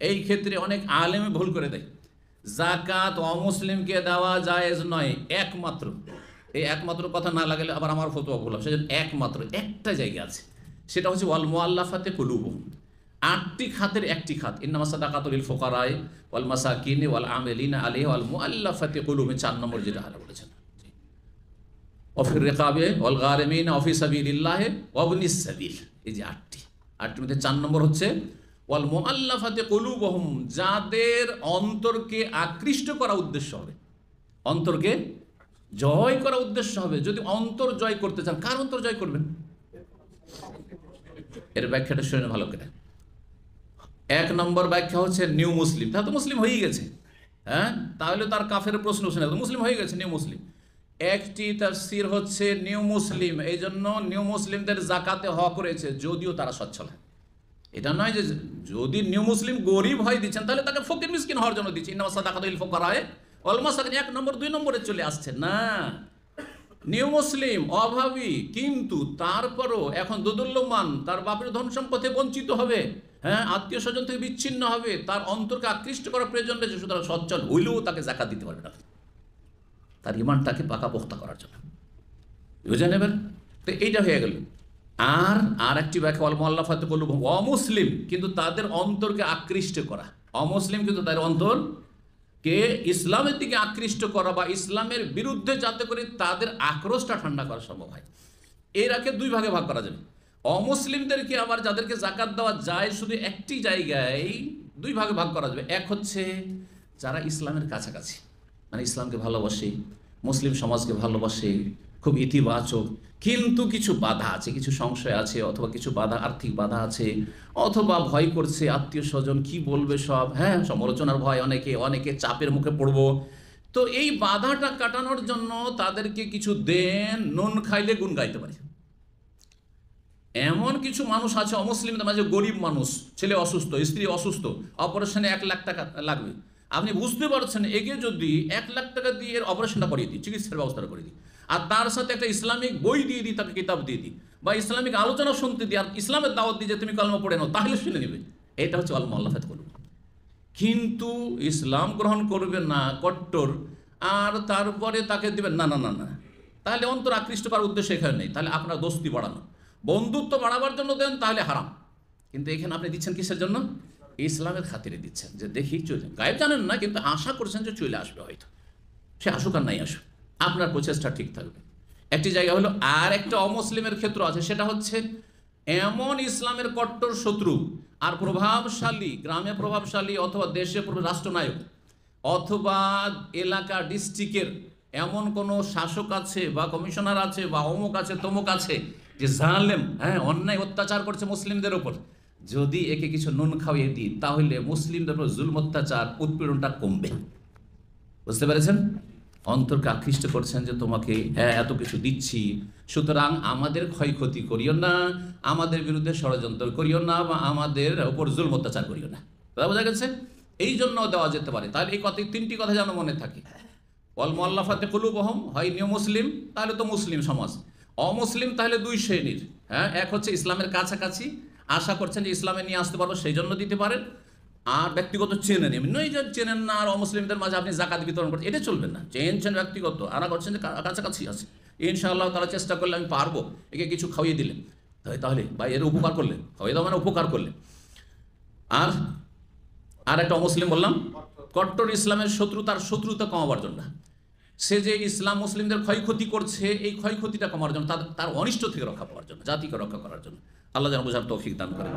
এই ক্ষেত্রে অনেক আলেমে ভুল করে দেয়। জাকাত অমুসলিমকে দেওয়া জায়েজ নয়, একমাত্র, এই একমাত্র কথা না লাগলে আবার আমার ফতোয়া ভুল হবে। সেজন্য একমাত্র একটা জায়গা আছে, সেটা হচ্ছে ওয়াল মুআল্লাফাতে কুলুবুহুম, 8টি খাতের একটি খাত। ইন্নামা সাদাকাতুল লিল ফুকারাই ওয়াল মাসাকিনি ওয়াল আমিলিনা আলাইহা ওয়াল মুআল্লাফাতি কুলুবুহুম, 4 নম্বর যেটা আল্লাহ বলেছেন। ওয়াফির রিকাবে ওয়াল গারিমিনা ওয়া ফি সাবিলিল্লাহি ওয়া ইবনিস সাবিল, এই যে 8টির মধ্যে 4 নম্বর হচ্ছে ওয়াল মুআল্লাফাতি কুলুবুহুম, যাদের অন্তরকে আকৃষ্ট করা উদ্দেশ্য হবে, অন্তরকে জয় করা উদ্দেশ্য হবে। যদি অন্তর জয় করতে চান, কার অন্তর জয় করবেন? এর ব্যাখ্যাটা শুনে ভালো করে। 1 নম্বর ব্যাখ্যা হচ্ছে নিউ মুসলিম, তাহলে তো মুসলিম হয়ে গেছে। হ্যাঁ, তাহলে তার কাফের প্রশ্ন শুনে মুসলিম হয়ে গেছে, নিউ মুসলিম। একটি তাফসীর হচ্ছে নিউ মুসলিম, এই জন্য নিউ মুসলিমদের জাকাতে হক রয়েছে, যদিও তারা সচ্ছল হয়। এটা নয় যে যদি নিউ মুসলিম গরিব হয় দিচ্ছেন, তাহলে তাকে ফকির মিসকিন হওয়ার জন্য দিচ্ছি। ইন্নামা সাদাকাতুল লিল ফুকারায়ে ওয়াল মাসাকিন 1 নম্বর 2 নম্বরে চলে আসছে না। নিউ মুসলিম অভাবী, কিন্তু তারপরও এখন দোদুল্যমান, তার বাপের ধন সম্পদে বঞ্চিত হবে, হ্যাঁ, আত্মীয় স্বজন থেকে বিচ্ছিন্ন হবে, তার অন্তরকে আকৃষ্ট করার প্রয়োজন রয়েছে। সুতরাং সচ্ছল হইলেও তাকে জাকাত দিতে পারবে না, তার ইমানটাকে পাকাপোক্তা করার জন্য। বুঝে নেবেন? তো এইটা হয়ে গেল। আর একটি ব্যাখ্যা ওয়াল মুআল্লাফাতি কুলুবুহুম, অমুসলিম কিন্তু তাদের অন্তরকে আকৃষ্ট করা, অমুসলিম কিন্তু তাদের অন্তরকে ইসলামের দিকে আকৃষ্ট করা বা ইসলামের বিরুদ্ধে, যাতে করে তাদের আক্রোশটা ঠান্ডা করা সম্ভব হয়। এরাকে 2 ভাগে ভাগ করা যাবে। অমুসলিমদেরকে আবার যাদেরকে জাকাত দেওয়া যায় শুধু একটি জায়গায় 2 ভাগে ভাগ করা যাবে। এক হচ্ছে যারা ইসলামের কাছাকাছি, মানে ইসলামকে ভালোবাসে, মুসলিম সমাজকে ভালোবাসে, খুব ইতিবাচক, কিন্তু কিছু বাধা আছে, কিছু সংশয় আছে, অথবা কিছু বাধা, আর্থিক বাধা আছে, অথবা ভয় করছে আত্মীয় স্বজন কি বলবে সব, হ্যাঁ, সমালোচনার ভয়, অনেকে চাপের মুখে পড়ব। তো এই বাধাটা কাটানোর জন্য তাদেরকে কিছু দেন, নুন খাইলে গুণ গাইতে পারে। এমন কিছু মানুষ আছে অমুসলিমদের মাঝে, গরিব মানুষ, ছেলে অসুস্থ, স্ত্রী অসুস্থ, অপারেশনে 1 লাখ টাকা লাগবে। আপনি বুঝতে পারছেন, এগে যদি 1 লাখ টাকা দিয়ে এর অপারেশনটা করিয়ে দিই, চিকিৎসার ব্যবস্থা করে দিই, আর তার সাথে একটা ইসলামিক বই দিয়ে দিই, তাকে কিতাব দিয়ে দিই, বা ইসলামিক আলোচনা শুনতে দিই, আর ইসলামের দাওয়াত দিই যে তুমি কালমা পড়ে নাও, তাহলে শুনে নেবে। এটা হচ্ছে আল মুআল্লাফাত কুলুবুহুম। কিন্তু ইসলাম গ্রহণ করবে না, কট্টর, আর তারপরে তাকে দিবেন না না না না, তাহলে অন্তর আকৃষ্ট করার উদ্দেশ্য এখানে নেই। তাহলে আপনার দোস্তি বাড়ানো, বন্ধুত্ব বাড়াবার জন্য দেন, তাহলে হারাম। কিন্তু এখানে আপনি দিচ্ছেন কিসের জন্য? ইসলামের খাতিরে দিচ্ছেন, যে দেখি চলে, গায়েব জানেন না, কিন্তু আশা করছেন যে চলে আসবে, হয়তো সে আসুক আর নাই আসুক, আপনার প্রচেষ্টা ঠিক থাকবে। একটি জায়গা হলো। আর একটা অমুসলিমের ক্ষেত্র আছে, সেটা হচ্ছে এমন ইসলামের কট্টর শত্রু আর প্রভাবশালী, গ্রামে প্রভাবশালী, অথবা দেশে রাষ্ট্রনায়ক, অথবা এলাকা ডিস্ট্রিক্টের এমন কোনো শাসক আছে বা কমিশনার আছে বা অমুক আছে তমুক আছে, যে জালেম, হ্যাঁ, অন্যায় অত্যাচার করছে মুসলিমদের ওপর। যদি একে কিছু নুন খাওয়িয়ে দিই, তাহলে মুসলিমদের উপর জুলম অত্যাচার উৎপীড়নটা কমবে। বুঝতে পেরেছেন? অন্তরকে আকৃষ্ট করছেন যে তোমাকে, হ্যাঁ, এত কিছু দিচ্ছি, সুতরাং আমাদের ক্ষয়ক্ষতি করিও না, আমাদের বিরুদ্ধে ষড়যন্ত্র করিও না, বা আমাদের উপর জুলম অত্যাচার করিও না। বোঝা গেছে? এই জন্য দেওয়া যেতে পারে। তাহলে এই 3টি কথা যেন মনে থাকে। ওয়াল মুআল্লাফাতি কুলুবুহুম, হয় নিউ মুসলিম, তাহলে তো মুসলিম সমাজ। অমুসলিম তাহলে 2 শ্রেণীর, হ্যাঁ, এক হচ্ছে ইসলামের কাছাকাছি, আশা করছেন যে ইসলামে নিয়ে আসতে পারবো, সেই জন্য দিতে পারেন। আর ব্যক্তিগত চেনেন, এমনি নয় যে চেনেন না আর অমুসলিমদের মাঝে আপনি জাকাত বিতরণ করছেন, এটা চলবে না। চেনছেন ব্যক্তিগত, আর করছেন যে কাছাকাছি আছে, ইনশাআল্লাহ তারা চেষ্টা করলে আমি পারবো, একে কিছু খাওয়িয়ে দিলেন, তাহলে বা এর উপকার করলেন, খাওয়িয়ে দেওয়া মানে উপকার করলেন। আর একটা অমুসলিম বললাম, কট্টর ইসলামের শত্রু, তার শত্রুতা কমাবার জন্য, সে যে ইসলাম মুসলিমদের ক্ষয়ক্ষতি করছে, এই ক্ষয়ক্ষতিটা কমার জন্য, তার অনিষ্ট থেকে রক্ষা পাওয়ার জন্য, জাতিকে রক্ষা করার জন্য। আল্লাহ যেন বোঝার তৌফিক দান করেন।